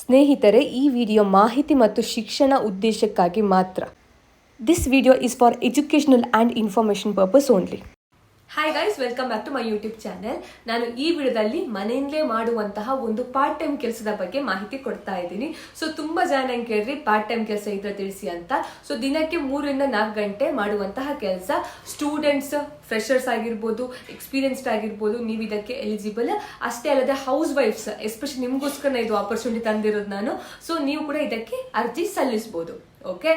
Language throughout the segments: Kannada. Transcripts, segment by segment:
ಸ್ನೇಹಿತರೆ, ಈ ವಿಡಿಯೋ ಮಾಹಿತಿ ಮತ್ತು ಶಿಕ್ಷಣ ಉದ್ದೇಶಕ್ಕಾಗಿ ಮಾತ್ರ. This video is for educational and information purpose only. Hi guys, welcome back to my YouTube channel. ನಾನು ಈ ವಿಡಿಯೋದಲ್ಲಿ ಮನೆಯಲ್ಲೇ ಮಾಡುವಂತಹ ಒಂದು ಪಾರ್ಟ್ ಟೈಮ್ ಕೆಲಸದ ಬಗ್ಗೆ ಮಾಹಿತಿ ಕೊಡ್ತಾ ಇದ್ದೀನಿ. ಸೊ ತುಂಬಾ ಜನ ನಂಗೆ ಕೇಳಿದ್ರಿ ಪಾರ್ಟ್ ಟೈಮ್ ಕೆಲಸ ಇದ್ರೆ ತಿಳಿಸಿ ಅಂತ. ಸೊ ದಿನಕ್ಕೆ 3-4 ಗಂಟೆ ಮಾಡುವಂತಹ ಕೆಲಸ. ಸ್ಟೂಡೆಂಟ್ಸ್, ಫ್ರೆಷರ್ಸ್ ಆಗಿರ್ಬೋದು, ಎಕ್ಸ್ಪೀರಿಯನ್ಸ್ಡ್ ಆಗಿರ್ಬೋದು, ನೀವು ಇದಕ್ಕೆ ಎಲಿಜಿಬಲ್. ಅಷ್ಟೇ ಅಲ್ಲದೆ ಹೌಸ್ ವೈಫ್ಸ್, ಎಸ್ಪೆಷಲಿ ನಿಮ್ಗೋಸ್ಕರ ಇದು ಆಪರ್ಚುನಿಟಿ ತಂದಿರೋದು ನಾನು. ಸೊ ನೀವು ಕೂಡ ಇದಕ್ಕೆ ಅರ್ಜಿ ಸಲ್ಲಿಸಬಹುದು. ಓಕೆ,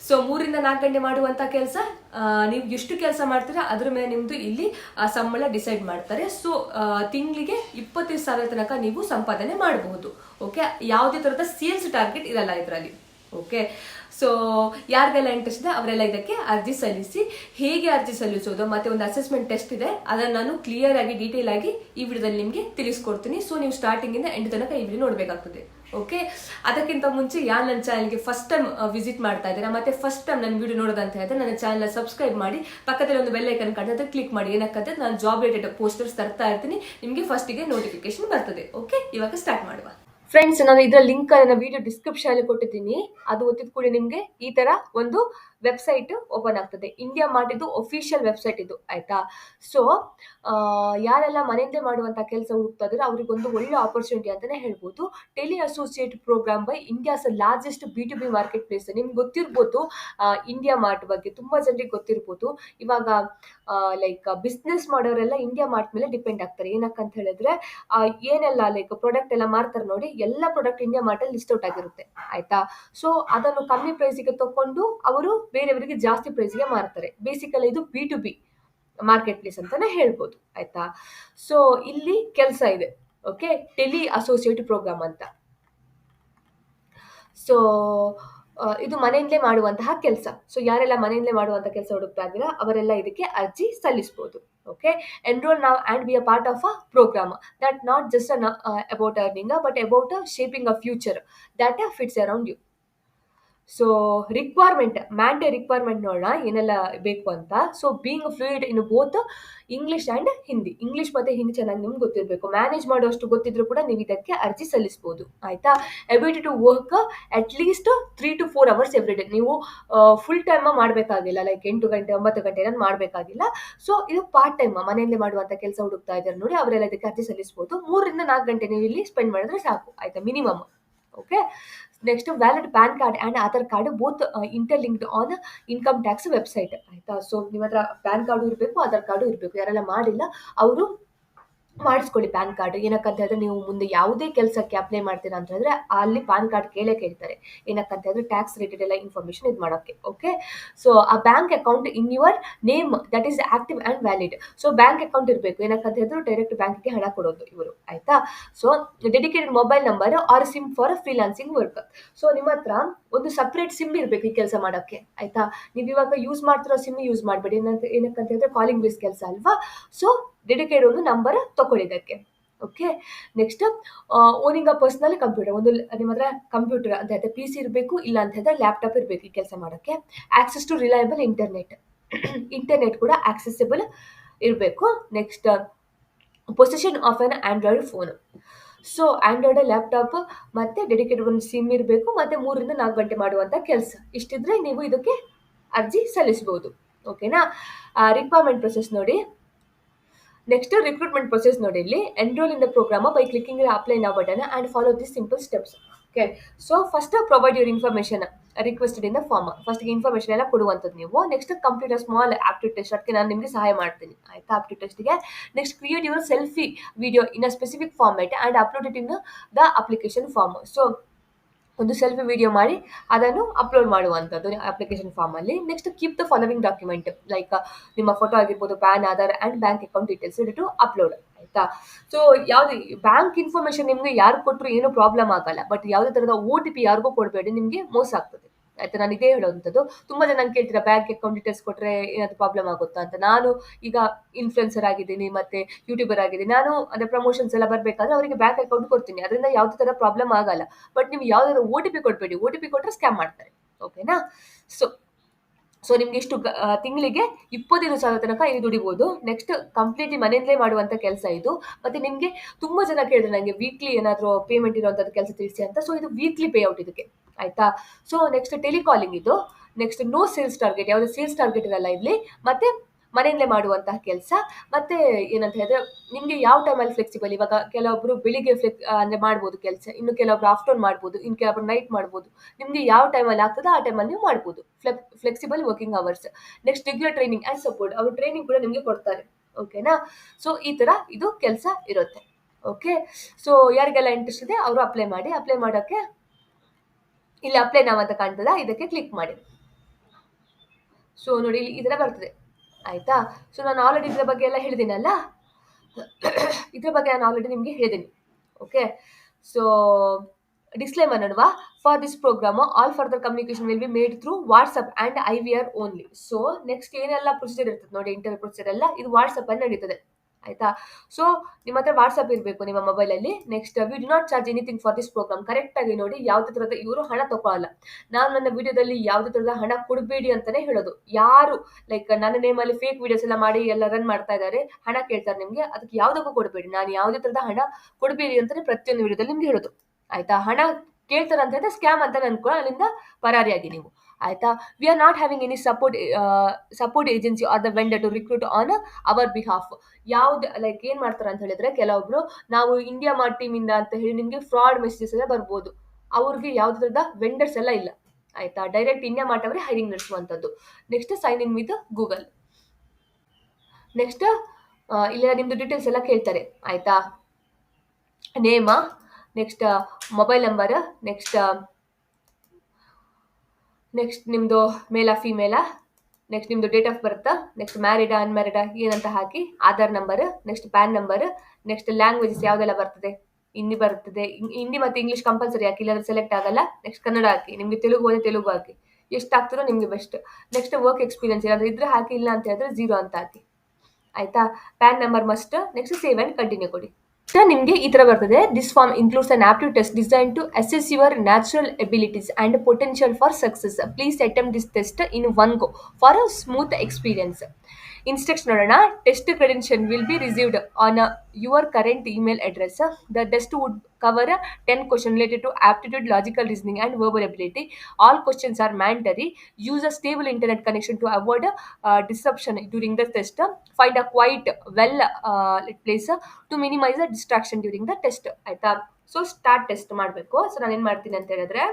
ಸೊ 3-4 ಗಂಟೆ ಮಾಡುವಂತ ಕೆಲಸ. ನೀವು ಎಷ್ಟು ಕೆಲಸ ಮಾಡ್ತೀರಾ ಅದ್ರ ಮೇಲೆ ನಿಮ್ದು ಇಲ್ಲಿ ಸಂಬಳ ಡಿಸೈಡ್ ಮಾಡ್ತಾರೆ. ಸೊ ತಿಂಗಳಿಗೆ 25,000 ತನಕ ನೀವು ಸಂಪಾದನೆ ಮಾಡಬಹುದು. ಓಕೆ, ಯಾವುದೇ ತರದ ಸೇಲ್ಸ್ ಟಾರ್ಗೆಟ್ ಇರಲ್ಲ ಇದರಲ್ಲಿ. ಓಕೆ, ಸೊ ಯಾರಿಗೆಲ್ಲ ಇಂಟ್ರೆಸ್ಟ್ ಇದೆ ಅವರೆಲ್ಲ ಇದಕ್ಕೆ ಅರ್ಜಿ ಸಲ್ಲಿಸಿ. ಹೇಗೆ ಅರ್ಜಿ ಸಲ್ಲಿಸೋದು ಮತ್ತೆ ಒಂದು ಅಸೆಸ್ಮೆಂಟ್ ಟೆಸ್ಟ್ ಇದೆ, ಅದನ್ನು ನಾನು ಕ್ಲಿಯರ್ ಆಗಿ ಡೀಟೇಲ್ ಆಗಿ ಈ ವಿಡಿಯೋದಲ್ಲಿ ನಿಮಗೆ ತಿಳಿಸ್ಕೊಡ್ತೀನಿ. ಸೊ ನೀವು ಸ್ಟಾರ್ಟಿಂಗ್ ಇಂದ ಎಂಡ್ ತನಕ ಈ ವಿಡಿಯೋ ನೋಡ್ಬೇಕಾಗ್ತದೆ. ಓಕೆ, ಅದಕ್ಕಿಂತ ಮುಂಚೆ ಯಾರು ನನ್ನ ಚಾನಲ್ಗೆ ಫಸ್ಟ್ ಟೈಮ್ ವಿಸಿಟ್ ಮಾಡ್ತಾ ಇದ್ದೀರಾ ಮತ್ತೆ ಫಸ್ಟ್ ಟೈಮ್ ನನ್ನ ವಿಡಿಯೋ ನೋಡೋದಂತ ಹೇಳಿದ್ರೆ ನನ್ನ ಚಾನಲ್ ಸಬ್ಸ್ಕ್ರೈಬ್ ಮಾಡಿ, ಪಕ್ಕದಲ್ಲಿ ಒಂದು ಬೆಲ್ ಐಕನ್ ಕಾಣ್ತದೆ, ಕ್ಲಿಕ್ ಮಾಡಿ. ಏನಕ್ಕಂದ್ರೆ ನಾನು ಜಾಬ್ ರಿಲೇಟೆಡ್ ಪೋಸ್ಟರ್ಸ್ ತರ್ತಾ ಇರ್ತೀನಿ, ನಿಮಗೆ ಫಸ್ಟಿಗೆ ನೋಟಿಫಿಕೇಶನ್ ಬರ್ತದೆ. ಓಕೆ, ಇವಾಗ ಸ್ಟಾರ್ಟ್ ಮಾಡುವ. ಫ್ರೆಂಡ್ಸ್, ನಾನು ಇದರ ಲಿಂಕ್ ನನ್ನ ವಿಡಿಯೋ ಡಿಸ್ಕ್ರಿಪ್ಷನ್ ಅಲ್ಲಿ ಕೊಟ್ಟಿದ್ದೀನಿ. ಅದು ಒತ್ತಿದ ಕೂಡ ನಿಮಗೆ ಈ ತರ ಒಂದು ವೆಬ್ಸೈಟ್ ಓಪನ್ ಆಗ್ತದೆ. ಇಂಡಿಯಾ ಮಾರ್ಟ್ ಇದು ಅಫಿಷಿಯಲ್ ವೆಬ್ಸೈಟ್ ಇದು, ಆಯ್ತಾ. ಸೊ ಯಾರೆಲ್ಲ ಮನೆಯಲ್ಲೇ ಮಾಡುವಂತ ಕೆಲಸ ಹುಡುಕ್ತಾ ಇದ್ರೆ ಅವ್ರಿಗೊಂದು ಒಳ್ಳೆ ಆಪರ್ಚುನಿಟಿ ಅಂತಾನೆ ಹೇಳ್ಬೋದು. Tele associate program by India's largest B2B market place. ನಿಮ್ಗೆ ಗೊತ್ತಿರ್ಬೋದು ಇಂಡಿಯಾ ಮಾರ್ಟ್ ಬಗ್ಗೆ, ತುಂಬಾ ಜನರಿಗೆ ಗೊತ್ತಿರ್ಬೋದು. ಇವಾಗ ಲೈಕ್ ಬಿಸ್ನೆಸ್ ಮಾಡೋರೆಲ್ಲ ಇಂಡಿಯಾ ಮಾರ್ಟ್ ಮೇಲೆ ಡಿಪೆಂಡ್ ಆಗ್ತಾರೆ. ಏನಕ್ಕಂತ ಹೇಳಿದ್ರೆ ಏನೆಲ್ಲ ಲೈಕ್ ಪ್ರಾಡಕ್ಟ್ ಎಲ್ಲ ಮಾರ್ತಾರೆ ನೋಡಿ, ಎಲ್ಲ ಪ್ರಾಡಕ್ಟ್ ಇಂಡಿಯಾ ಮಾರ್ಟ್ ಅಲ್ಲಿ ಲಿಸ್ಟ್ ಔಟ್ ಆಗಿರುತ್ತೆ, ಆಯ್ತಾ. ಸೊ ಅದನ್ನು ಕಮ್ಮಿ ಪ್ರೈಸಿಗೆ ತಕೊಂಡು ಅವರು ಬೇರೆಯವರಿಗೆ ಜಾಸ್ತಿ ಪ್ರೈಸ್ಗೆ ಮಾರ್ತಾರೆ. ಬೇಸಿಕಲಿ ಇದು B2B ಮಾರ್ಕೆಟ್ ಪ್ಲೇಸ್ ಅಂತಾನೆ ಹೇಳ್ಬೋದು, ಆಯ್ತಾ. ಸೊ ಇಲ್ಲಿ ಕೆಲಸ ಇದೆ. ಓಕೆ, ಟೆಲಿ ಅಸೋಸಿಯೇಟ್ ಪ್ರೋಗ್ರಾಮ್ ಅಂತ. ಸೊ ಇದು ಮನೆಯಲ್ಲೇ ಮಾಡುವಂತಹ ಕೆಲಸ. ಸೊ ಯಾರೆಲ್ಲ ಮನೆಯಲ್ಲೇ ಮಾಡುವಂತಹ ಕೆಲಸ ಹುಡುಕ್ತಾ ಇದ್ದೀರಾ ಅವರೆಲ್ಲ ಇದಕ್ಕೆ ಅರ್ಜಿ ಸಲ್ಲಿಸಬಹುದು. Okay, enroll now and be a part of a program that not just about earning but about shaping a future that fits around you. So requirement ನೋಡೋಣ ಏನೆಲ್ಲ ಬೇಕು ಅಂತ. So being fluid in both English and Hindi. English ಮತ್ತೆ ಹಿಂದಿ ಚೆನ್ನಾಗಿ ನಿಮ್ಗೆ ಗೊತ್ತಿರಬೇಕು. ಮ್ಯಾನೇಜ್ ಮಾಡೋಷ್ಟು ಗೊತ್ತಿದ್ರು ಕೂಡ ನೀವು ಇದಕ್ಕೆ ಅರ್ಜಿ ಸಲ್ಲಿಸಬಹುದು, ಆಯ್ತಾ. Ability to work at least 3 to 4 hours every day. ನೀವು ಫುಲ್ ಟೈಮ್ ಮಾಡಬೇಕಾಗಿಲ್ಲ, ಲೈಕ್ 8 ಗಂಟೆ 9 ಗಂಟೆ ಏನಾದ್ರು ಮಾಡಬೇಕಾಗಿಲ್ಲ. ಸೊ ಇದು ಪಾರ್ಟ್ ಟೈಮ್ ಮನೆಯಲ್ಲೇ ಮಾಡುವಂತ ಕೆಲಸ ಹುಡುಕ್ತಾ ಇದ್ದಾರೆ ನೋಡಿ, ಅವರೆಲ್ಲ ಇದಕ್ಕೆ ಅರ್ಜಿ ಸಲ್ಲಿಸಬಹುದು. 3-4 ಗಂಟೆ ನೀವು ಇಲ್ಲಿ ಸ್ಪೆಂಡ್ ಮಾಡಿದ್ರೆ ಸಾಕು, ಆಯ್ತಾ, minimum. Okay, next valid PAN card and Aadhaar card both interlinked on income tax website, ಆಯ್ತಾ. ಸೊ ನಿಮ್ಮ ಹತ್ರ ಪ್ಯಾನ್ ಕಾರ್ಡು ಇರಬೇಕು, ಆಧಾರ್ ಕಾರ್ಡು ಇರಬೇಕು. ಯಾರೆಲ್ಲ ಮಾಡಿಲ್ಲ ಅವರು ಮಾಡಿಸ್ಕೊಳ್ಳಿ ಪ್ಯಾನ್ ಕಾರ್ಡ್. ಏನಕ್ಕಂತ ಹೇಳಿದ್ರೆ ನೀವು ಮುಂದೆ ಯಾವುದೇ ಕೆಲಸಕ್ಕೆ ಅಪ್ಲೈ ಮಾಡ್ತೀರಾ ಅಂತ ಹೇಳಿದ್ರೆ ಅಲ್ಲಿ ಪ್ಯಾನ್ ಕಾರ್ಡ್ ಕೇಳ್ತಾರೆ. ಏನಕ್ಕಂತ ಹೇಳಿದ್ರೆ ಟ್ಯಾಕ್ಸ್ ರಿಲೇಟೆಡ್ ಎಲ್ಲ ಇನ್ಫಾರ್ಮೇಶನ್ ಇದು ಮಾಡೋಕ್ಕೆ. Okay, so a bank account in your name that is active and valid. So bank account ಇರಬೇಕು. ಏನಕ್ಕಂತ ಹೇಳಿದ್ರೆ ಡೈರೆಕ್ಟ್ ಬ್ಯಾಂಕ್ಗೆ ಹಣ ಕೊಡೋದು ಇವರು, ಆಯ್ತಾ. So dedicated mobile number or sim for freelancing work. So ನಿಮ್ಮ ಹತ್ರ ಒಂದು ಸಪ್ರೇಟ್ ಸಿಮ್ ಇರಬೇಕು ಈ ಕೆಲಸ ಮಾಡೋಕ್ಕೆ, ಆಯ್ತಾ. ನೀವು ಇವಾಗ ಯೂಸ್ ಮಾಡ್ತಿರೋ ಸಿಮ್ ಯೂಸ್ ಮಾಡಬೇಡಿ. ಏನಕ್ಕಂತ ಹೇಳಿದ್ರೆ ಕಾಲಿಂಗ್ ಬೇಸ್ ಕೆಲಸ ಅಲ್ವಾ. ಸೊ ಡೆಡಿಕೇಟ್ ಒಂದು ನಂಬರ್ ತಗೊಳ್ಳಿದ್ದಕ್ಕೆ. Okay, next owning a personal computer. ಒಂದು ನಿಮ್ಮ ಹತ್ರ ಕಂಪ್ಯೂಟರ್ ಅಂತ ಹೇಳಿದ್ರೆ PC ಇರಬೇಕು, ಇಲ್ಲ ಅಂತ ಹೇಳಿದ್ರೆ ಲ್ಯಾಪ್ಟಾಪ್ ಇರಬೇಕು ಈ ಕೆಲಸ ಮಾಡೋಕ್ಕೆ. ಆಕ್ಸೆಸ್ ಟು ರಿಲಯಬಲ್ ಇಂಟರ್ನೆಟ್ ಕೂಡ ಆಕ್ಸೆಸಿಬಲ್ ಇರಬೇಕು. Next possession of an Android phone. So Android laptop ಮತ್ತೆ ಡೆಡಿಕೇಟ್ ಒಂದು ಸಿಮ್ ಇರಬೇಕು, ಮತ್ತೆ 3-4 ಗಂಟೆ ಮಾಡುವಂತ ಕೆಲಸ. ಇಷ್ಟಿದ್ರೆ ನೀವು ಇದಕ್ಕೆ ಅರ್ಜಿ ಸಲ್ಲಿಸಬಹುದು. ಓಕೆನಾ. ರಿಕ್ವೈರ್ಮೆಂಟ್ ಪ್ರೊಸೆಸ್ ನೋಡಿ. ನೆಕ್ಸ್ಟ್ ರಿಕ್ರೂಟ್ಮೆಂಟ್ ಪ್ರೊಸೆಸ್ ನೋಡಿ. ಇಲ್ಲಿ enrol in the programme by clicking apply now button and follow this simple steps. Okay, so first provide your information requested in the form. ಫಸ್ಟ್ಗೆ ಇನ್ಫಾರ್ಮೇಶನ್ ಎಲ್ಲ ಕೊಡುವಂಥದ್ದು ನೀವು. Next complete a small aptitude test. ಅದಕ್ಕೆ ನಾನು ನಿಮಗೆ ಸಹಾಯ ಮಾಡ್ತೀನಿ, ಆಯ್ತಾ, ಆಪ್ಟಿಟ್ಯೂಡ್ ಟೆಸ್ಟ್ಗೆ. Next create your selfie video in a specific format and upload it in the application form. So ಒಂದು ಸೆಲ್ಫಿ ವಿಡಿಯೋ ಮಾಡಿ ಅದನ್ನು ಅಪ್ಲೋಡ್ ಮಾಡುವಂಥದ್ದು ಅಪ್ಲಿಕೇಶನ್ ಫಾರ್ಮಲ್ಲಿ. Next keep the following document like ನಿಮ್ಮ ಫೋಟೋ ಆಗಿರ್ಬೋದು, PAN, Aadhaar and bank account details to upload, ಆಯ್ತಾ. ಸೊ ಯಾವ್ದು ಬ್ಯಾಂಕ್ ಇನ್ಫಾರ್ಮೇಶನ್ ನಿಮ್ಗೆ ಯಾರು ಕೊಟ್ಟರು ಏನೂ ಪ್ರಾಬ್ಲಮ್ ಆಗಲ್ಲ, ಬಟ್ ಯಾವುದೇ ಥರದ OTP ಯಾರಿಗೂ ಕೊಡಬೇಡಿ, ನಿಮಗೆ ಮೋಸ ಆಗ್ತದೆ, ಆಯ್ತಾ. ನಾನು ಇದೇ ಹೇಳುವಂಥದ್ದು. ತುಂಬಾ ಜನ ನಂಗೆ ಕೇಳ್ತೀರಾ ಬ್ಯಾಂಕ್ ಅಕೌಂಟ್ ಡೀಟೇಲ್ಸ್ ಕೊಟ್ಟರೆ ಏನಾದರೂ ಪ್ರಾಬ್ಲಮ್ ಆಗುತ್ತಾ ಅಂತ. ನಾನು ಈಗ ಇನ್ಫ್ಲುಯೆನ್ಸರ್ ಆಗಿದ್ದೀನಿ ಮತ್ತೆ ಯೂಟ್ಯೂಬರ್ ಆಗಿದ್ದೀನಿ. ನಾನು ಅದೇ ಪ್ರಮೋಷನ್ಸ್ ಎಲ್ಲ ಬರಬೇಕಾದ್ರೆ ಅವರಿಗೆ ಬ್ಯಾಂಕ್ ಅಕೌಂಟ್ ಕೊಡ್ತೀನಿ, ಅದರಿಂದ ಯಾವುದೇ ಥರ ಪ್ರಾಬ್ಲಮ್ ಆಗಲ್ಲ. ಬಟ್ ನೀವು ಯಾವುದಾದ್ರು OTP ಕೊಡಬೇಡಿ. OTP ಕೊಟ್ಟರೆ ಸ್ಕ್ಯಾಮ್ ಮಾಡ್ತಾರೆ, ಓಕೆನಾ. ಸೊ ಸೊ ನಿಮ್ಗೆ ಇಷ್ಟು ತಿಂಗಳಿಗೆ 25,000 ತನಕ ಇಲ್ಲಿ ದುಡಿಬಹುದು. ನೆಕ್ಸ್ಟ್ ಕಂಪ್ಲೀಟ್ಲಿ ಮನೆಯಿಂದಲೇ ಮಾಡುವಂತ ಕೆಲಸ ಇದು. ಮತ್ತೆ ನಿಮ್ಗೆ ತುಂಬಾ ಜನ ಕೇಳಿದ್ರೆ ನಂಗೆ ವೀಕ್ಲಿ ಏನಾದ್ರು ಪೇಮೆಂಟ್ ಇರುವಂತದ್ದು ಕೆಲಸ ತಿಳಿಸಿ ಅಂತ. ಸೊ ಇದು ವೀಕ್ಲಿ ಪೇ ಔಟ್ ಇದಕ್ಕೆ, ಆಯ್ತಾ. ಸೊ ನೆಕ್ಸ್ಟ್ ಟೆಲಿಕಾಲಿಂಗ್ ಇದು. ನೆಕ್ಸ್ಟ್ ನೋ ಸೇಲ್ಸ್ ಟಾರ್ಗೆಟ್, ಯಾವುದೇ ಸೇಲ್ಸ್ ಟಾರ್ಗೆಟ್ ಇರಲ್ಲ ಇಲ್ಲಿ. ಮತ್ತೆ ಮನೆಯಲ್ಲೇ ಮಾಡುವಂತಹ ಕೆಲಸ. ಮತ್ತೆ ಏನಂತ ಹೇಳಿದ್ರೆ ನಿಮ್ಗೆ ಯಾವ ಟೈಮಲ್ಲಿ ಫ್ಲೆಕ್ಸಿಬಲ್, ಇವಾಗ ಕೆಲವೊಬ್ರು ಬೆಳಿಗ್ಗೆ ಅಂದ್ರೆ ಮಾಡ್ಬೋದು ಕೆಲಸ, ಇನ್ನು ಕೆಲವೊಬ್ರು ಆಫ್ಟರ್ನೂನ್ ಮಾಡ್ಬೋದು, ಇನ್ನು ಕೆಲವೊಬ್ರು ನೈಟ್ ಮಾಡ್ಬೋದು. ನಿಮ್ಗೆ ಯಾವ ಟೈಮಲ್ಲಿ ಆಗ್ತದೆ ಆ ಟೈಮಲ್ಲಿ ನೀವು ಮಾಡ್ಬೋದು. Flexible working hours. Next regular training and support, ಅವರು ಟ್ರೈನಿಂಗ್ ಕೂಡ ನಿಮ್ಗೆ ಕೊಡ್ತಾರೆ, ಓಕೆನಾ. ಸೊ ಈ ತರ ಇದು ಕೆಲಸ ಇರುತ್ತೆ. ಓಕೆ, ಸೊ ಯಾರಿಗೆಲ್ಲ ಇಂಟ್ರೆಸ್ಟ್ ಇದೆ ಅವರು ಅಪ್ಲೈ ಮಾಡಿ. ಅಪ್ಲೈ ಮಾಡೋಕ್ಕೆ ಇಲ್ಲಿ ಅಪ್ಲೈ ನಾವ್ ಅಂತ ಕಾಣ್ತದ, ಇದಕ್ಕೆ ಕ್ಲಿಕ್ ಮಾಡಿ. ಸೊ ನೋಡಿ ಇಲ್ಲಿ ಇದರ ಬರ್ತದೆ, ಆಯ್ತಾ. ಸೊ ನಾನು ಆಲ್ರೆಡಿ ಇದ್ರ ಬಗ್ಗೆ ಎಲ್ಲ ಹೇಳಿದ್ದೀನಲ್ಲ, ಇದ್ರ ಬಗ್ಗೆ ನಾನು ಆಲ್ರೆಡಿ ನಿಮ್ಗೆ ಹೇಳಿದ್ದೀನಿ. ಓಕೆ, ಸೊ ಡಿಸ್ಕ್ಲೇಮರ್ ನೋಡುವ. For this program all further communication will be made through WhatsApp and IVR only. So next ಏನೆಲ್ಲ ಪ್ರೊಸೀಜರ್ ಇರ್ತದೆ ನೋಡಿ, ಇಂಟರ್ವ್ಯೂ ಪ್ರೊಸೀಜರ್ ಎಲ್ಲ ಇದು ವಾಟ್ಸ್ಆಪ್ ಅಲ್ಲಿ ನಡೀತದೆ, ಆಯ್ತಾ. ಸೊ ನಿಮ್ಮ ಹತ್ರ ವಾಟ್ಸ್ಆಪ್ ಇರಬೇಕು ನಿಮ್ಮ ಮೊಬೈಲ್ ಅಲ್ಲಿ. Next we do not charge anything for this program. Correct ಆಗಿ ನೋಡಿ, ಯಾವುದೇ ತರದ ಇವರು ಹಣ ತಗೊಳ್ಳಲ್ಲ. ನಾನು ನನ್ನ ವಿಡಿಯೋದಲ್ಲಿ ಯಾವುದೇ ತರದ ಹಣ ಕೊಡಬೇಡಿ ಅಂತಾನೆ ಹೇಳೋದು. ಯಾರು ಲೈಕ್ ನನ್ನ ನೇಮಲ್ಲಿ ಫೇಕ್ ವಿಡಿಯೋಸ್ ಎಲ್ಲ ಮಾಡಿ ಎಲ್ಲ ರನ್ ಮಾಡ್ತಾ ಇದ್ದಾರೆ, ಹಣ ಕೇಳ್ತಾರೆ ನಿಮ್ಗೆ, ಅದಕ್ಕೆ ಯಾವುದಕ್ಕೂ ಕೊಡಬೇಡಿ. ನಾನು ಯಾವುದೇ ತರದ ಹಣ ಕೊಡಬೇಡಿ ಅಂತಾನೆ ಪ್ರತಿಯೊಂದು ವಿಡಿಯೋದಲ್ಲಿ ನಿಮ್ಗೆ ಹೇಳೋದು, ಆಯ್ತಾ. ಹಣ ಕೇಳ್ತಾರೆ ಅಂತ ಹೇಳಿದ್ರೆ ಸ್ಕ್ಯಾಮ್ ಅಂತ ಅನ್ಕೊಂಡು ಅಲ್ಲಿಂದ ಪರಾರಿಯಾಗಿ ನೀವು, ಆಯ್ತಾ. We are not having any support agency or the vendor to recruit on our behalf. ಯಾವ್ದು ಲೈಕ್ ಏನ್ ಮಾಡ್ತಾರೆ ಅಂತ ಹೇಳಿದ್ರೆ, ಕೆಲವೊಬ್ರು ನಾವು ಇಂಡಿಯಾ ಮಾರ್ಟ್ ಟೀಮ್ ಇಂದ ಅಂತ ಹೇಳಿ ನಿಮ್ಗೆ ಫ್ರಾಡ್ ಮೆಸೇಜಸ್ ಎಲ್ಲ ಬರ್ಬೋದು. ಅವ್ರಿಗೆ ಯಾವ್ದಾದ ವೆಂಡರ್ಸ್ ಎಲ್ಲ ಇಲ್ಲ, ಆಯ್ತಾ. ಡೈರೆಕ್ಟ್ ಇಂಡಿಯಾ ಮಾರ್ಟ್ ಅವರೇ ಹೈರಿಂಗ್ ನಡೆಸುವಂತದ್ದು. Next sign in with Google. Next ಇಲ್ಲ ನಿಮ್ದು ಡೀಟೇಲ್ಸ್ ಎಲ್ಲ ಕೇಳ್ತಾರೆ, ಆಯ್ತಾ. Name, next mobile number, next ನಿಮ್ದು ಮೇಲಾ ಫಿಮೇಲಾ, ನೆಕ್ಸ್ಟ್ ನಿಮ್ದು ಡೇಟ್ ಆಫ್ ಬರ್ತ್, ನೆಕ್ಸ್ಟ್ ಮ್ಯಾರಿಡಾ ಅನ್ಮ್ಯಾರಿಡಾ ಏನಂತ ಹಾಕಿ, Aadhaar number, next PAN number, next languages ಯಾವ್ದೆಲ್ಲ ಬರ್ತದೆ, ಹಿಂದಿ ಬರ್ತದೆ, ಹಿಂದಿ ಮತ್ತೆ ಇಂಗ್ಲಿಷ್ ಕಂಪಲ್ಸರಿ ಹಾಕಿ, ಇಲ್ಲಾಂದ್ರೆ ಸೆಲೆಕ್ಟ್ ಆಗಲ್ಲ. ನೆಕ್ಸ್ಟ್ ಕನ್ನಡ ಹಾಕಿ, ನಿಮ್ಗೆ ತೆಲುಗು ಹೋದ್ರೆ ತೆಲುಗು ಹಾಕಿ, ಎಷ್ಟು ಆಗ್ತಿರೋ ನಿಮ್ಗೆ ಬೆಸ್ಟ್. ನೆಕ್ಸ್ಟ್ ವರ್ಕ್ ಎಕ್ಸ್ಪೀರಿಯನ್ಸ್ ಏನಾದ್ರು ಇದ್ರೆ ಹಾಕಿ, ಇಲ್ಲ ಅಂತ ಹೇಳಿದ್ರೆ 0 ಅಂತ ಹಾಕಿ, ಆಯ್ತಾ. PAN number must. Next save and continue ಕೊಡಿ. ನಿಮ್ಗೆ ಈ ತರ ಬರ್ತದೆ. This form includes an aptitude test design to assess your natural abilities and potential for success. Please attempt this test in one go for a smooth experience. Instruction ನೋಡೋಣ. Test credential will be received on your current email address. The test would cover 10 questions related to aptitude, logical reasoning and verbal ability. All questions are mandatory. Use a stable internet connection to avoid disruption during the test. Find a quiet, well lit place to minimize the distraction during the test. ಆಯ್ತಾ. ಸೊ ಸ್ಟಾರ್ಟ್ ಟೆಸ್ಟ್ ಮಾಡಬೇಕು. ಸೊ ನಾನು ಏನು ಮಾಡ್ತೀನಿ ಅಂತ ಹೇಳಿದ್ರೆ,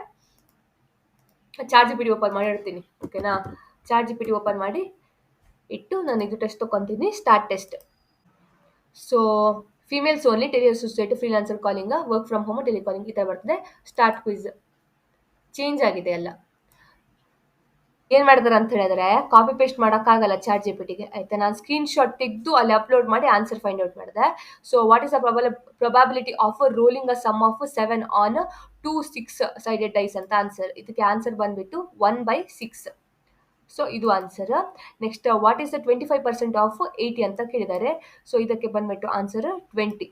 ChatGPT ಓಪನ್ ಮಾಡಿ ಇಡ್ತೀನಿ, ಓಕೆನಾ. ChatGPT ಓಪನ್ ಮಾಡಿ ಇಟ್ಟು ನಾನು ಇದು ಟೆಸ್ಟ್ ತಗೊಂತೀನಿ. Start test. So females only, tele associate, freelancer calling, work from home, telecalling ಈ ಥರ ಬರ್ತದೆ. ಸ್ಟಾರ್ಟ್ ಕ್ವಿಜ್ ಚೇಂಜ್ ಆಗಿದೆ ಎಲ್ಲ. ಏನ್ ಮಾಡಿದಾರೆ ಅಂತ ಹೇಳಿದ್ರೆ, ಕಾಪಿ ಪೇಸ್ಟ್ ಮಾಡೋಕ್ಕಾಗಲ್ಲ ChatGPTಗೆ, ಆಯ್ತಾ. ನಾನು ಸ್ಕ್ರೀನ್ ಶಾಟ್ ತೆಗೆದು ಅಲ್ಲಿ ಅಪ್ಲೋಡ್ ಮಾಡಿ ಆನ್ಸರ್ ಫೈಂಡ್ ಔಟ್ ಮಾಡಿದೆ. So what is the probability of rolling a sum of 7 on 2 6-sided dice ಅಂತ ಆನ್ಸರ್. ಇದಕ್ಕೆ ಆನ್ಸರ್ ಬಂದ್ಬಿಟ್ಟು 1/6. ಸೊ ಇದು answer. Next what is the 25% of 80 ಅಂತ ಕೇಳಿದ್ದಾರೆ. ಸೊ ಇದಕ್ಕೆ ಬಂದ್ಬಿಟ್ಟು ಆನ್ಸರ್ 20.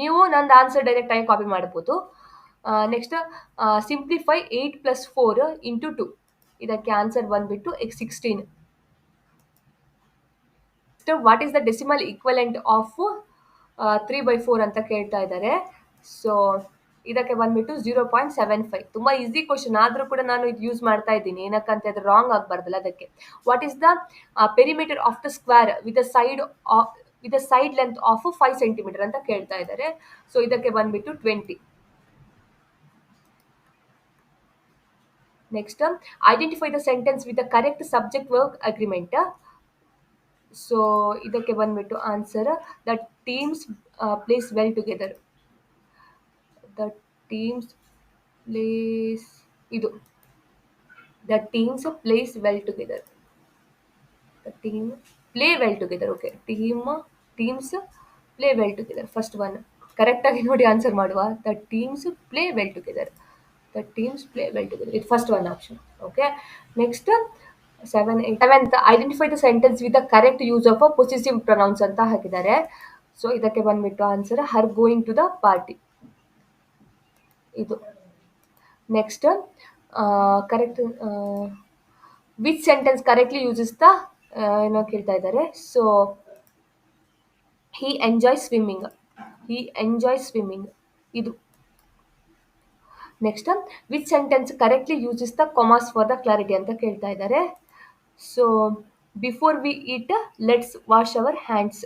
ನೀವು ನಂದು ಆನ್ಸರ್ ಡೈರೆಕ್ಟ್ ಆಗಿ ಕಾಪಿ ಮಾಡ್ಬೋದು. Next simplify 8 + 4 × 2. ಇದಕ್ಕೆ ಆನ್ಸರ್ ಬಂದ್ಬಿಟ್ಟು 16. What is the decimal equivalent of 3/4 ಅಂತ ಕೇಳ್ತಾ ಇದ್ದಾರೆ. ಸೊ ಇದಕ್ಕೆ ಬಂದ್ಬಿಟ್ಟು 0.75. ತುಂಬಾ ಈಸಿ ಕ್ವಶನ್ ಆದ್ರೂ ಕೂಡ ನಾನು ಇದು ಯೂಸ್ ಮಾಡ್ತಾ ಇದ್ದೀನಿ, ಏನಕ್ಕಂತ ಹೇಳಿದ್ರೆ ರಾಂಗ್ ಆಗಬಾರ್ದಲ್ಲ ಅದಕ್ಕೆ. What is the perimeter of the square with side length of 5 centimetre ಅಂತ ಕೇಳ್ತಾ ಇದ್ದಾರೆ. ಸೊ ಇದಕ್ಕೆ ಬಂದ್ಬಿಟ್ಟು 20. Next identify the sentence with the correct subject verb agreement. So ಇದಕ್ಕೆ ಬಂದ್ಬಿಟ್ಟು answer the teams plays well together. The teams plays ಇದು the teams plays well together. The team play well together. Okay, teams play well together. First one correct ಆಗಿ ನೋಡಿ ಆನ್ಸರ್ ಮಾಡುವ. The teams play well together. The teams play well together. ಇದು first one option. Okay, next 7th identify the sentence with the correct use of possessive pronouns ಅಂತ ಹಾಕಿದ್ದಾರೆ. ಸೊ ಇದಕ್ಕೆ ಬಂದ್ಬಿಟ್ಟು answer her going to the party. ಇದು next correct which sentence correctly uses the ಏನೋ ಕೇಳ್ತಾ ಇದ್ದಾರೆ. So he enjoy swimming, he enjoy swimming ಇದು. Next which sentence correctly uses the commas for the clarity ಅಂತ ಕೇಳ್ತಾ ಇದ್ದಾರೆ. So before we eat let's wash our hands,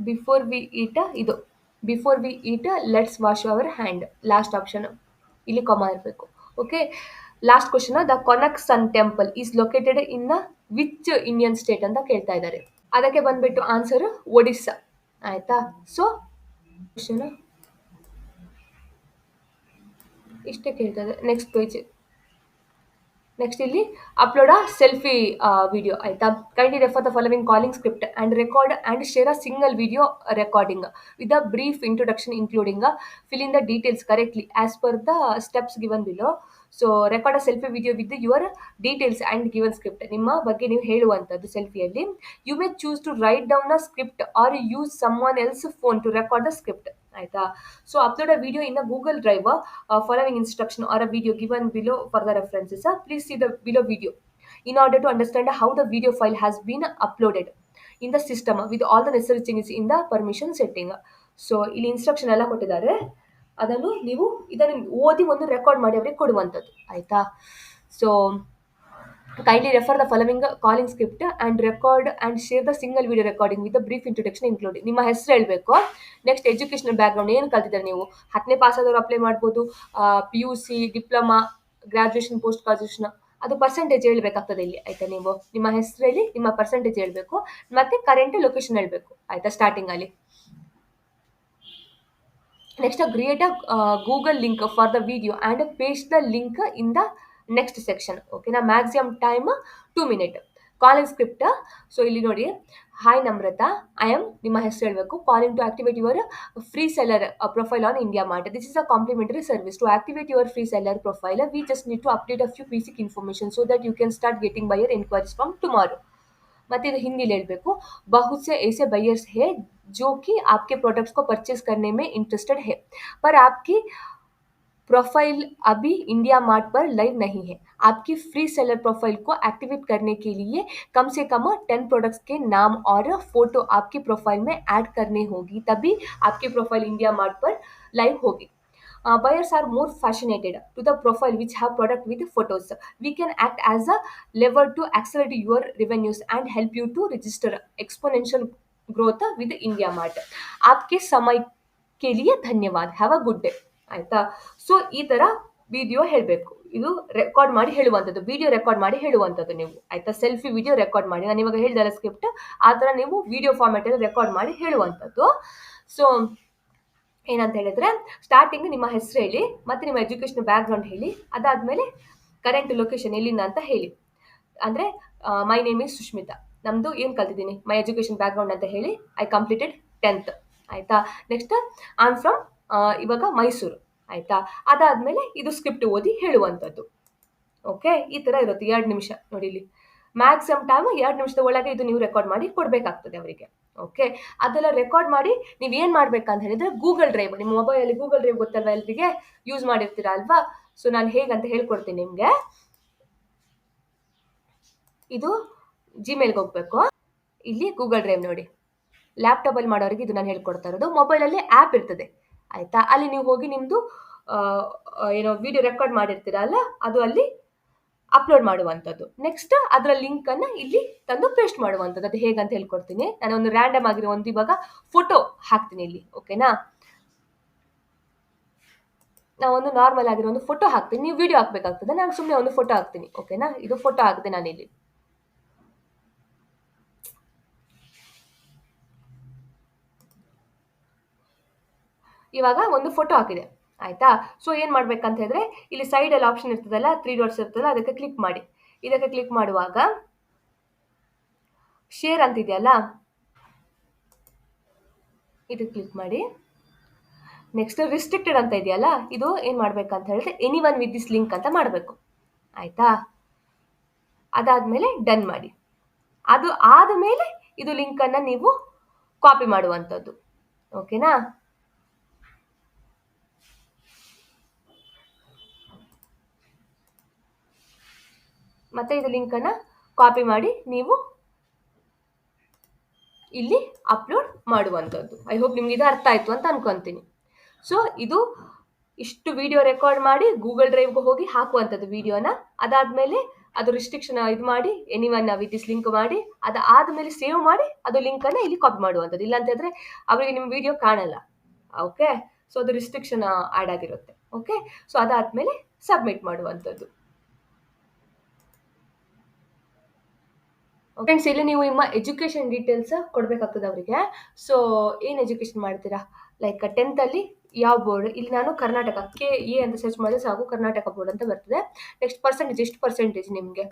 before we eat ಇದು before we eat let's wash our hand, last option ಇಲ್ಲಿ ಕಾಮ ಇರಬೇಕು. ಓಕೆ, ಲಾಸ್ಟ್ ಕ್ವಶನ್, ದ ಕೊನಕ್ ಸನ್ temple is located in which Indian state ಅಂತ ಕೇಳ್ತಾ ಇದ್ದಾರೆ. ಅದಕ್ಕೆ ಬಂದ್ಬಿಟ್ಟು ಆನ್ಸರ್ ಒಡಿಸ್ಸಾ. ಆಯ್ತಾ. ಸೊ ಕ್ವಶನ್ ಇಷ್ಟೇ ಕೇಳ್ತಾ ಇದೆ. ನೆಕ್ಸ್ಟ್ ಪೇಜ್, ನೆಕ್ಸ್ಟ್ ಇಲ್ಲಿ ಅಪ್ಲೋಡ್ ಅ ಸೆಲ್ಫಿ ವಿಡಿಯೋ. ಆಯ್ತಾ. Kindly refer the following calling script and record and share a single video recording with a brief introduction including fill in the details correctly as per the steps given below. So record a selfie video with your details and given script, ನಿಮ್ಮ ಬಗ್ಗೆ ನೀವು ಹೇಳುವಂಥದ್ದು ಸೆಲ್ಫಿಯಲ್ಲಿ. You may choose to write down a script or use some one else phone to record the script. ಆಯ್ತಾ. So upload a video in a Google drive following instruction or a video given below for the references. Please see the below video in order to understand how the video file has been uploaded in the system with all the necessary changes in the permission setting. So ಇಲ್ಲಿ ಇನ್ಸ್ಟ್ರಕ್ಷನ್ ಎಲ್ಲ ಕೊಟ್ಟಿದ್ದಾರೆ, ಅದನ್ನು ನೀವು ಇದನ್ನು ಓದಿ ಒಂದು ರೆಕಾರ್ಡ್ ಮಾಡಿ ಅವರಿಗೆ ಕೊಡುವಂಥದ್ದು. ಆಯಿತಾ. So kindly refer the following calling script and record and share the single video recording with a brief introduction including. ನಿಮ್ಮ ಹೆಸರು ಹೇಳಬೇಕು. ನೆಕ್ಸ್ಟ್ ಎಜುಕೇಷನಲ್ ಬ್ಯಾಕ್ಗ್ರೌಂಡ್ ಏನು ಕಲ್ತಿದ್ದಾರೆ ನೀವು, 10ನೇ ಪಾಸ್ ಆದವರು ಅಪ್ಲೈ ಮಾಡ್ಬೋದು, PUC, diploma, graduation, post graduation, ಅದು ಪರ್ಸೆಂಟೇಜ್ ಹೇಳ್ಬೇಕಾಗ್ತದೆ ಇಲ್ಲಿ. ಆಯ್ತಾ. ನೀವು ನಿಮ್ಮ ಹೆಸರು ಹೇಳಿ, ನಿಮ್ಮ ಪರ್ಸೆಂಟೇಜ್ ಹೇಳಬೇಕು, ಮತ್ತೆ ಕರೆಂಟ್ ಲೊಕೇಶನ್ ಹೇಳಬೇಕು. ಆಯ್ತಾ. ಸ್ಟಾರ್ಟಿಂಗ್ ಅಲ್ಲಿ next create a Google link for the video and paste the link in the next section. ಓಕೆನಾ. Maximum time 2 minutes. Calling script. So ಇಲ್ಲಿ ನೋಡಿ, ಹಾಯ್ ನಮ್ರತಾ, ಐ ಆಮ್, ನಿಮ್ಮ ಹೆಸರು ಹೇಳಬೇಕು, calling to activate your free seller profile on India Mart. This is a complimentary service. To activate your free seller profile we just need to update a few basic information so that you can start getting buyer enquiries from tomorrow. ಮತ್ತೆ ಇದು ಹಿಂದಿಲಿ ಹೇಳಬೇಕು, बहुत से ऐसे बायर्स है जो कि आपके प्रोडक्ट्स को परचेज करने में इंटरेस्टेड है पर आपकी प्रोफाइल अभी इंडिया मार्ट पर लाइव नहीं है. आपकी फ्री सेलर प्रोफाइल को एक्टिवेट करने के लिए कम से कम 10 प्रोडक्ट्स के नाम और फोटो आपकी प्रोफाइल में ऐड करनी होगी, तभी आपकी प्रोफाइल इंडिया मार्ट पर लाइव होगी. Buyers are more fascinated to the profile which have product with photos. We can act as a lever to accelerate your revenues and help you to register exponential growth with India Mart. आपके समय के लिए धन्यवाद. Have a good day. ಆಯ್ತಾ. ಸೊ ಈ ತರ ವಿಡಿಯೋ ಹೇಳಬೇಕು. ಇದು ರೆಕಾರ್ಡ್ ಮಾಡಿ ಹೇಳುವಂಥದ್ದು, ವಿಡಿಯೋ ರೆಕಾರ್ಡ್ ಮಾಡಿ ಹೇಳುವಂಥದ್ದು ನೀವು. ಆಯ್ತಾ. ಸೆಲ್ಫಿ ವಿಡಿಯೋ ರೆಕಾರ್ಡ್ ಮಾಡಿ, ನಾನು ಇವಾಗ ಹೇಳಿದಲ್ಲ ಸ್ಕ್ರಿಪ್ಟ್, ಆ ಥರ ನೀವು ವಿಡಿಯೋ ಫಾರ್ಮ್ಯಾಟ್ ಅಲ್ಲಿ ರೆಕಾರ್ಡ್ ಮಾಡಿ ಹೇಳುವಂಥದ್ದು. ಸೊ ಏನಂತ ಹೇಳಿದ್ರೆ, ಸ್ಟಾರ್ಟಿಂಗ್ ನಿಮ್ಮ ಹೆಸರು ಹೇಳಿ, ಮತ್ತೆ ನಿಮ್ಮ ಎಜುಕೇಷನ್ ಬ್ಯಾಕ್ಗ್ರೌಂಡ್ ಹೇಳಿ, ಅದಾದಮೇಲೆ ಕರೆಂಟ್ ಲೊಕೇಶನ್ ಎಲ್ಲಿಂದ ಅಂತ ಹೇಳಿ. ಅಂದರೆ ಮೈ ನೇಮ್ ಈಸ್ ಸುಷ್ಮಿತಾ, ನಮ್ಮದು ಏನು ಕಲ್ತಿದ್ದೀನಿ, ಮೈ ಎಜುಕೇಷನ್ ಬ್ಯಾಕ್ಗ್ರೌಂಡ್ ಅಂತ ಹೇಳಿ, ಐ ಕಂಪ್ಲೀಟೆಡ್ 10th. ಆಯಿತಾ. ನೆಕ್ಸ್ಟ್ ಐ ಆಮ್ ಫ್ರಮ್ ಇವಾಗ ಮೈಸೂರು. ಆಯಿತಾ. ಅದಾದಮೇಲೆ ಇದು ಸ್ಕ್ರಿಪ್ಟ್ ಓದಿ ಹೇಳುವಂಥದ್ದು. ಓಕೆ. ಈ ಥರ ಇರುತ್ತೆ. 2 ನಿಮಿಷ ನೋಡಿ ಇಲ್ಲಿ, ಮ್ಯಾಕ್ಸಿಮಮ್ ಟೈಮ್ 2 ನಿಮಿಷದ ಒಳಗೆ ಇದು ನೀವು ರೆಕಾರ್ಡ್ ಮಾಡಿ ಕೊಡಬೇಕಾಗ್ತದೆ ಅವರಿಗೆ. ಓಕೆ. ಅದೆಲ್ಲ ರೆಕಾರ್ಡ್ ಮಾಡಿ ನೀವು ಏನು ಮಾಡ್ಬೇಕಂತ ಹೇಳಿದ್ರೆ, ಗೂಗಲ್ ಡ್ರೈವ್, ನಿಮ್ಮ ಮೊಬೈಲಲ್ಲಿ ಗೂಗಲ್ ಡ್ರೈವ್ ಗೊತ್ತಲ್ವಾ ಎಲ್ರಿಗೆ, ಯೂಸ್ ಮಾಡಿರ್ತೀರಾ ಅಲ್ವಾ. ಸೊ ನಾನು ಹೇಗಂತ ಹೇಳ್ಕೊಡ್ತೀನಿ ನಿಮಗೆ. ಇದು ಜಿಮೇಲ್ಗೆ ಹೋಗ್ಬೇಕು. ಇಲ್ಲಿ ಗೂಗಲ್ ಡ್ರೈವ್ ನೋಡಿ, ಲ್ಯಾಪ್ಟಾಪಲ್ಲಿ ಮಾಡೋರಿಗೆ ಇದು ನಾನು ಹೇಳ್ಕೊಡ್ತಾ ಇರೋದು. ಮೊಬೈಲಲ್ಲಿ ಆ್ಯಪ್ ಇರ್ತದೆ. ಆಯಿತಾ. ಅಲ್ಲಿ ನೀವು ಹೋಗಿ ನಿಮ್ಮದು ಏನೋ ವಿಡಿಯೋ ರೆಕಾರ್ಡ್ ಮಾಡಿರ್ತೀರಲ್ಲ, ಅದು ಅಲ್ಲಿ ಅಪ್ಲೋಡ್ ಮಾಡುವಂಥದ್ದು. ನೆಕ್ಸ್ಟ್ ಅದರ ಲಿಂಕನ್ನು ಇಲ್ಲಿ ತಂದು ಪೇಸ್ಟ್ ಮಾಡುವಂಥದ್ದು. ಅದು ಹೇಗಂತ ಹೇಳ್ಕೊಡ್ತೀನಿ. ನಾನು ಒಂದು ರ್ಯಾಂಡಮ್ ಆಗಿರೋ ಒಂದು ಇವಾಗ ಫೋಟೋ ಹಾಕ್ತೀನಿ ಇಲ್ಲಿ. ಓಕೆನಾ. ನಾವು ಒಂದು ನಾರ್ಮಲ್ ಆಗಿರೋ ಒಂದು ಫೋಟೋ ಹಾಕ್ತೀನಿ, ನೀವು ವಿಡಿಯೋ ಹಾಕಬೇಕಾಗ್ತದೆ. ನಾನು ಸುಮ್ಮನೆ ಒಂದು ಫೋಟೋ ಹಾಕ್ತೀನಿ. ಓಕೆನಾ. ಇದು ಫೋಟೋ ಹಾಕಿದೆ ನಾನಿಲ್ಲಿ. ಇವಾಗ ಒಂದು ಫೋಟೋ ಹಾಕಿದೆ. ಆಯಿತಾ. ಸೊ ಏನು ಮಾಡ್ಬೇಕಂತ ಹೇಳಿದ್ರೆ, ಇಲ್ಲಿ ಸೈಡಲ್ಲಿ ಆಪ್ಷನ್ ಇರ್ತದಲ್ಲ, 3 dots ಇರ್ತದಲ್ಲ, ಅದಕ್ಕೆ ಕ್ಲಿಕ್ ಮಾಡಿ. ಇದಕ್ಕೆ ಕ್ಲಿಕ್ ಮಾಡುವಾಗ ಶೇರ್ ಅಂತಿದೆಯಲ್ಲ, ಇದು ಕ್ಲಿಕ್ ಮಾಡಿ. ನೆಕ್ಸ್ಟ್ ರಿಸ್ಟ್ರಿಕ್ಟೆಡ್ ಅಂತ ಇದೆಯಲ್ಲ, ಇದು ಏನು ಮಾಡ್ಬೇಕಂತ ಹೇಳಿದ್ರೆ any one with this link ಅಂತ ಮಾಡಬೇಕು. ಆಯಿತಾ. ಅದಾದಮೇಲೆ ಡನ್ ಮಾಡಿ. ಅದು ಆದಮೇಲೆ ಇದು ಲಿಂಕನ್ನು ನೀವು ಕಾಪಿ ಮಾಡುವಂಥದ್ದು. ಓಕೆನಾ. ಮತ್ತು ಇದು ಲಿಂಕನ್ನು ಕಾಪಿ ಮಾಡಿ ನೀವು ಇಲ್ಲಿ ಅಪ್ಲೋಡ್ ಮಾಡುವಂಥದ್ದು. ಐ ಹೋಪ್ ನಿಮ್ಗೆ ಇದು ಅರ್ಥ ಆಯಿತು ಅಂತ ಅನ್ಕೊತೀನಿ. ಸೊ ಇದು ಇಷ್ಟು ವಿಡಿಯೋ ರೆಕಾರ್ಡ್ ಮಾಡಿ ಗೂಗಲ್ ಡ್ರೈವ್ಗೆ ಹೋಗಿ ಹಾಕುವಂಥದ್ದು ವಿಡಿಯೋನ. ಅದಾದಮೇಲೆ ಅದು ರಿಸ್ಟ್ರಿಕ್ಷನ್ ಇದು ಮಾಡಿ ಎನಿವನ್ ವಿತ್ ದಿಸ್ ಲಿಂಕ್ ಮಾಡಿ, ಅದಾದಮೇಲೆ ಸೇವ್ ಮಾಡಿ ಅದು ಲಿಂಕನ್ನು ಇಲ್ಲಿ ಕಾಪಿ ಮಾಡುವಂಥದ್ದು. ಇಲ್ಲ ಅಂತ ಹೇಳಿದ್ರೆ ಅವರಿಗೆ ನಿಮ್ಮ ವಿಡಿಯೋ ಕಾಣಲ್ಲ. ಓಕೆ, ಸೊ ಅದು ರಿಸ್ಟ್ರಿಕ್ಷನ್ ಆ್ಯಡ್ ಆಗಿರುತ್ತೆ. ಓಕೆ, ಸೊ ಅದಾದಮೇಲೆ ಸಬ್ಮಿಟ್ ಮಾಡುವಂಥದ್ದು. ಫ್ರೆಂಡ್ಸ್, ಇಲ್ಲಿ ನೀವು ನಿಮ್ಮ ಎಜುಕೇಷನ್ ಡೀಟೇಲ್ಸ್ ಕೊಡಬೇಕಾಗ್ತದೆ ಅವರಿಗೆ. ಸೊ ಏನು ಎಜುಕೇಷನ್ ಮಾಡ್ತೀರಾ, ಲೈಕ್ 10th ಯಾವ ಬೋರ್ಡ್, ಇಲ್ಲಿ ನಾನು ಕರ್ನಾಟಕ KA ಅಂತ ಸರ್ಚ್ ಮಾಡಿದ್ರೆ ಸಾಕು, ಕರ್ನಾಟಕ ಬೋರ್ಡ್ ಅಂತ ಬರ್ತದೆ. ನೆಕ್ಸ್ಟ್ ಪರ್ಸೆಂಟೇಜ್, ಎಷ್ಟು ಪರ್ಸೆಂಟೇಜ್ ನಿಮಗೆ,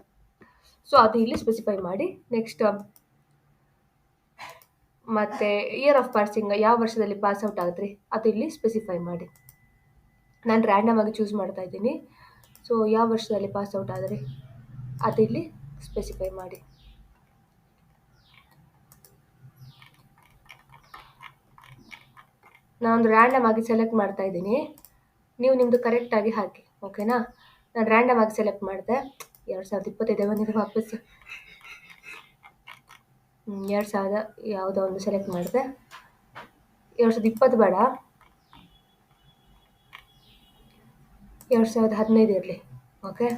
ಸೊ ಅದು ಇಲ್ಲಿ ಸ್ಪೆಸಿಫೈ ಮಾಡಿ. ನೆಕ್ಸ್ಟ್ ಮತ್ತು ಇಯರ್ ಆಫ್ ಪಾಸಿಂಗ್, ಯಾವ ವರ್ಷದಲ್ಲಿ ಪಾಸ್ ಔಟ್ ಆಗಿದ್ರಿ ಅದು ಇಲ್ಲಿ ಸ್ಪೆಸಿಫೈ ಮಾಡಿ. ನಾನು ರ್ಯಾಂಡಮ್ ಆಗಿ ಚೂಸ್ ಮಾಡ್ತಾ ಇದ್ದೀನಿ. ಸೊ ಯಾವ ವರ್ಷದಲ್ಲಿ ಪಾಸ್ ಔಟ್ ಆದ್ರಿ ಅದು ಇಲ್ಲಿ ಸ್ಪೆಸಿಫೈ ಮಾಡಿ. ನಾನು ರ್ಯಾಂಡಮ್ ಆಗಿ ಸೆಲೆಕ್ಟ್ ಮಾಡ್ತಾ ಇದ್ದೀನಿ, ನೀವು ನಿಮ್ಮದು ಕರೆಕ್ಟಾಗಿ ಹಾಕಿ. ಓಕೆನಾ, ನಾನು ರ್ಯಾಂಡಮ್ ಆಗಿ ಸೆಲೆಕ್ಟ್ ಮಾಡಿದೆ. 2025 ಬಂದಿದೆ ವಾಪಸ್. 2000 ಯಾವುದೋ ಒಂದು ಸೆಲೆಕ್ಟ್ ಮಾಡಿದೆ. 2020 ಬೇಡ, 2015 ಇರಲಿ. ಓಕೆ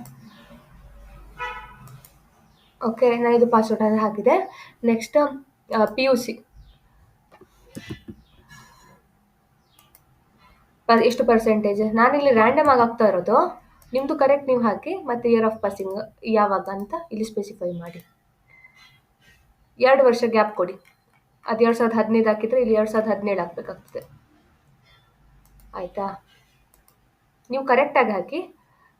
ಓಕೆ, ನಾನು ಇದು ಪಾಸ್ವರ್ಡ್ ಅಂತ ಹಾಕಿದೆ. ನೆಕ್ಸ್ಟ್ PUC ಎಷ್ಟು ಪರ್ಸೆಂಟೇಜ್, ನಾನಿಲ್ಲಿ ರ್ಯಾಂಡಮ್ ಆಗಿ ಆಗ್ತಾ ಇರೋದು, ನಿಮ್ಮದು ಕರೆಕ್ಟ್ ನೀವು ಹಾಕಿ. ಮತ್ತು ಇಯರ್ ಆಫ್ ಪಾಸಿಂಗ್ ಯಾವಾಗ ಅಂತ ಇಲ್ಲಿ ಸ್ಪೆಸಿಫೈ ಮಾಡಿ. 2 ವರ್ಷ ಗ್ಯಾಪ್ ಕೊಡಿ. ಅದು 2015 ಹಾಕಿದರೆ ಇಲ್ಲಿ 2017 ಹಾಕಬೇಕಾಗ್ತದೆ. ಆಯಿತಾ, ನೀವು ಕರೆಕ್ಟಾಗಿ ಹಾಕಿ.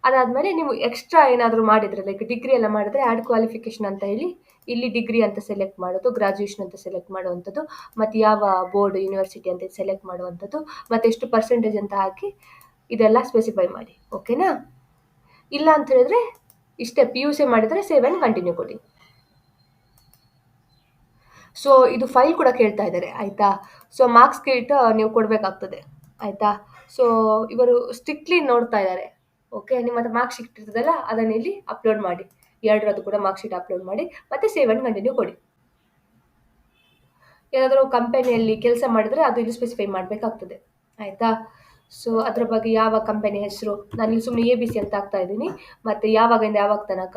ಅದಾದಮೇಲೆ ನೀವು ಎಕ್ಸ್ಟ್ರಾ ಏನಾದರೂ ಮಾಡಿದರೆ, ಲೈಕ್ ಡಿಗ್ರಿ ಎಲ್ಲ ಮಾಡಿದ್ರೆ ಆ್ಯಡ್ ಕ್ವಾಲಿಫಿಕೇಷನ್ ಅಂತ ಹೇಳಿ ಇಲ್ಲಿ ಡಿಗ್ರಿ ಅಂತ ಸೆಲೆಕ್ಟ್ ಮಾಡೋದು, ಗ್ರಾಜುಯೇಷನ್ ಅಂತ ಸೆಲೆಕ್ಟ್ ಮಾಡುವಂಥದ್ದು, ಮತ್ತು ಯಾವ ಬೋರ್ಡ್ ಯೂನಿವರ್ಸಿಟಿ ಅಂತ ಸೆಲೆಕ್ಟ್ ಮಾಡುವಂಥದ್ದು, ಮತ್ತು ಎಷ್ಟು ಪರ್ಸೆಂಟೇಜ್ ಅಂತ ಹಾಕಿ ಇದೆಲ್ಲ ಸ್ಪೆಸಿಫೈ ಮಾಡಿ. ಓಕೆನಾ, ಇಲ್ಲ ಅಂತ ಹೇಳಿದ್ರೆ ಇಷ್ಟೇ, PUC ಮಾಡಿದರೆ ಸೇವ್ ಆ್ಯಂಡ್ ಕಂಟಿನ್ಯೂ ಕೊಡಿ. ಸೊ ಇದು ಫೈಲ್ ಕೂಡ ಕೇಳ್ತಾ ಇದ್ದಾರೆ, ಆಯಿತಾ. ಸೊ ಮಾರ್ಕ್ಸ್ ಶೀಟ್ ನೀವು ಕೊಡಬೇಕಾಗ್ತದೆ, ಆಯಿತಾ. ಸೊ ಇವರು ಸ್ಟ್ರಿಕ್ಟ್ಲಿ ನೋಡ್ತಾ ಇದ್ದಾರೆ. ಓಕೆ, ನಿಮ್ಮ ಹತ್ರ ಮಾರ್ಕ್ಸ್ ಶೀಟ್ ಇರ್ತದಲ್ಲ, ಅದನ್ನು ಇಲ್ಲಿ ಅಪ್ಲೋಡ್ ಮಾಡಿ. 2ರದ್ದು ಕೂಡ ಮಾರ್ಕ್ಸ್ ಶೀಟ್ ಅಪ್ಲೋಡ್ ಮಾಡಿ, ಮತ್ತು ಸೇವ್ ಆ್ಯಂಡ್ ಕಂಟಿನ್ಯೂ ಕೊಡಿ. ಏನಾದರೂ ಕಂಪನಿಯಲ್ಲಿ ಕೆಲಸ ಮಾಡಿದರೆ ಅದು ಇಲ್ಲಿ ಸ್ಪೆಸಿಫೈ ಮಾಡಬೇಕಾಗ್ತದೆ, ಆಯಿತಾ. ಸೊ ಅದ್ರ ಬಗ್ಗೆ ಯಾವ ಕಂಪನಿ ಹೆಸರು, ನಾನಿಲ್ಲಿ ಸುಮ್ಮನೆ ABC ಅಂತ ಹಾಕ್ತಾ ಇದ್ದೀನಿ. ಮತ್ತು ಯಾವಾಗಿಂದ ಯಾವಾಗ ತನಕ,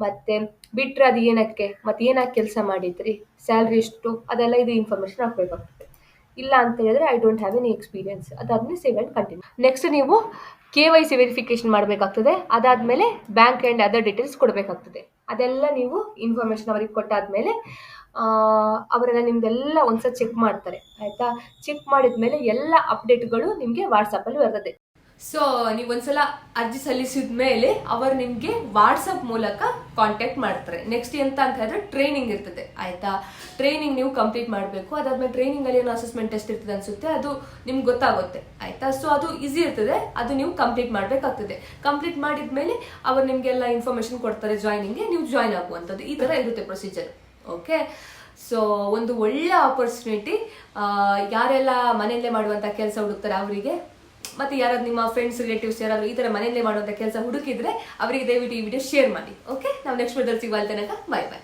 ಮತ್ತು ಬಿಟ್ಟರೆ ಅದು ಏನಕ್ಕೆ, ಮತ್ತು ಏನಕ್ಕೆ ಕೆಲಸ ಮಾಡಿದ್ರಿ, ಸ್ಯಾಲ್ರಿ ಎಷ್ಟು, ಅದೆಲ್ಲ ಇದು ಇನ್ಫಾರ್ಮೇಷನ್ ಹಾಕಬೇಕಾಗ್ತದೆ. ಇಲ್ಲ ಅಂತ ಹೇಳಿದ್ರೆ I don't have any experience, ಅದಾದಮೇಲೆ ಸೇವ್ ಆ್ಯಂಡ್ ಕಂಟಿನ್ಯೂ. ನೆಕ್ಸ್ಟ್ ನೀವು KYC ವೆರಿಫಿಕೇಷನ್ ಮಾಡಬೇಕಾಗ್ತದೆ. ಅದಾದಮೇಲೆ ಬ್ಯಾಂಕ್ ಆ್ಯಂಡ್ ಅದರ್ ಡೀಟೇಲ್ಸ್ ಕೊಡಬೇಕಾಗ್ತದೆ. ಅದೆಲ್ಲ ನೀವು ಇನ್ಫಾರ್ಮೇಷನ್ ಅವರಿಗೆ ಕೊಟ್ಟಾದಮೇಲೆ ಅವರೆಲ್ಲ ನಿಮ್ಮದೆಲ್ಲ ಒಂದ್ಸಲ ಚೆಕ್ ಮಾಡ್ತಾರೆ, ಆಯಿತಾ. ಚೆಕ್ ಮಾಡಿದ ಮೇಲೆ ಎಲ್ಲ ಅಪ್ಡೇಟ್ಗಳು ನಿಮಗೆ ವಾಟ್ಸಪ್ಪಲ್ಲಿ ಬರ್ತದೆ. ಸೊ ನೀವು ಒಂದ್ಸಲ ಅರ್ಜಿ ಸಲ್ಲಿಸಿದ ಮೇಲೆ ಅವರು ನಿಮಗೆ ವಾಟ್ಸಪ್ ಮೂಲಕ ಕಾಂಟ್ಯಾಕ್ಟ್ ಮಾಡ್ತಾರೆ. ನೆಕ್ಸ್ಟ್ ಎಂತ ಅಂತ ಹೇಳಿದ್ರೆ ಟ್ರೈನಿಂಗ್ ಇರ್ತದೆ, ಆಯಿತಾ. ಟ್ರೈನಿಂಗ್ ನೀವು ಕಂಪ್ಲೀಟ್ ಮಾಡಬೇಕು. ಅದಾದ್ಮೇಲೆ ಟ್ರೈನಿಂಗಲ್ಲಿ ಏನೋ ಅಸೆಸ್ಮೆಂಟ್ ಟೆಸ್ಟ್ ಇರ್ತದೆ ಅನಿಸುತ್ತೆ, ಅದು ನಿಮ್ಗೆ ಗೊತ್ತಾಗುತ್ತೆ, ಆಯಿತಾ. ಸೊ ಅದು ಈಸಿ ಇರ್ತದೆ, ಅದು ನೀವು ಕಂಪ್ಲೀಟ್ ಮಾಡಬೇಕಾಗ್ತದೆ. ಕಂಪ್ಲೀಟ್ ಮಾಡಿದ ಮೇಲೆ ಅವರು ನಿಮಗೆಲ್ಲ ಇನ್ಫಾರ್ಮೇಷನ್ ಕೊಡ್ತಾರೆ ಜಾಯ್ನಿಂಗ್ಗೆ, ನೀವು ಜಾಯ್ನ್ ಆಗುವಂಥದ್ದು. ಈ ಥರ ಇರುತ್ತೆ ಪ್ರೊಸೀಜರ್. ಓಕೆ, ಸೊ ಒಂದು ಒಳ್ಳೆ ಆಪರ್ಚುನಿಟಿ. ಯಾರೆಲ್ಲ ಮನೆಯಲ್ಲೇ ಮಾಡುವಂಥ ಕೆಲಸ ಹುಡುಕ್ತಾರೆ ಅವರಿಗೆ, ಮತ್ತು ಯಾರಾದ್ರು ನಿಮ್ಮ ಫ್ರೆಂಡ್ಸ್ ರಿಲೇಟಿವ್ಸ್ ಯಾರಾದರೂ ಈ ಥರ ಮನೆಯಲ್ಲೇ ಮಾಡುವಂಥ ಕೆಲಸ ಹುಡುಕಿದ್ರೆ ಅವರಿಗೆ ದಯವಿಟ್ಟು ಈ ವಿಡಿಯೋ ಶೇರ್ ಮಾಡಿ. ಓಕೆ, ನಾವು ನೆಕ್ಸ್ಟ್ ವಿಡಿಯೋದಲ್ಲಿ ಸಿಗುವ ತನಕ ಬಾಯ್ ಬಾಯ್.